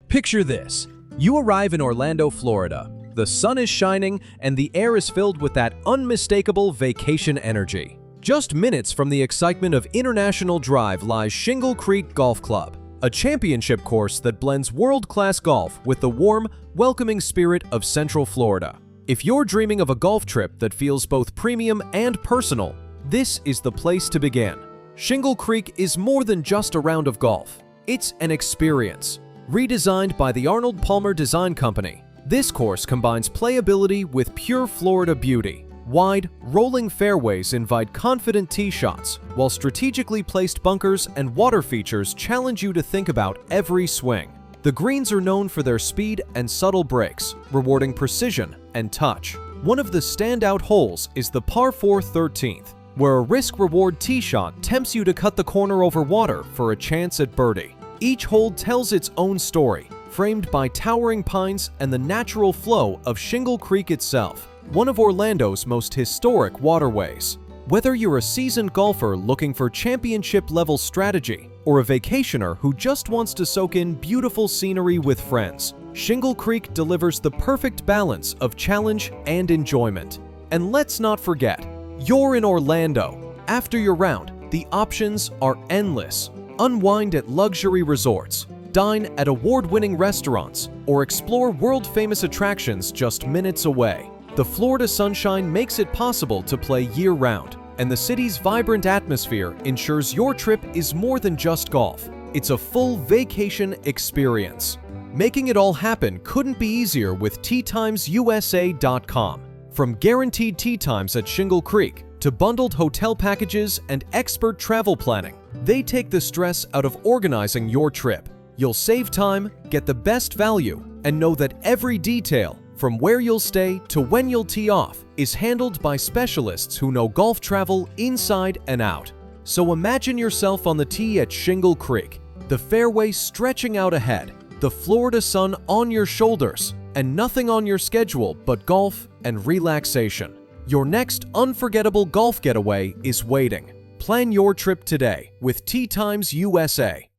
Picture this. You arrive in Orlando, Florida. The sun is shining and the air is filled with that unmistakable vacation energy. Just minutes from the excitement of International Drive lies Shingle Creek Golf Club, a championship course that blends world-class golf with the warm, welcoming spirit of Central Florida. If you're dreaming of a golf trip that feels both premium and personal, this is the place to begin. Shingle Creek is more than just a round of golf. It's an experience. Redesigned by the Arnold Palmer Design Company, this course combines playability with pure Florida beauty. Wide, rolling fairways invite confident tee shots, while strategically placed bunkers and water features challenge you to think about every swing. The greens are known for their speed and subtle breaks, rewarding precision and touch. One of the standout holes is the par 4 13th, where a risk-reward tee shot tempts you to cut the corner over water for a chance at birdie. Each hole tells its own story, framed by towering pines and the natural flow of Shingle Creek itself, one of Orlando's most historic waterways. Whether you're a seasoned golfer looking for championship-level strategy or a vacationer who just wants to soak in beautiful scenery with friends, Shingle Creek delivers the perfect balance of challenge and enjoyment. And let's not forget, you're in Orlando. After your round, the options are endless. Unwind at luxury resorts, dine at award-winning restaurants, or explore world-famous attractions just minutes away. The Florida sunshine makes it possible to play year-round, and the city's vibrant atmosphere ensures your trip is more than just golf. It's a full vacation experience. Making it all happen couldn't be easier with teatimesusa.com. From guaranteed tee times at Shingle Creek to bundled hotel packages and expert travel planning, they take the stress out of organizing your trip. You'll save time, get the best value, and know that every detail, from where you'll stay to when you'll tee off, is handled by specialists who know golf travel inside and out. So imagine yourself on the tee at Shingle Creek, the fairway stretching out ahead, the Florida sun on your shoulders, and nothing on your schedule but golf and relaxation. Your next unforgettable golf getaway is waiting. Plan your trip today with Tee Times USA.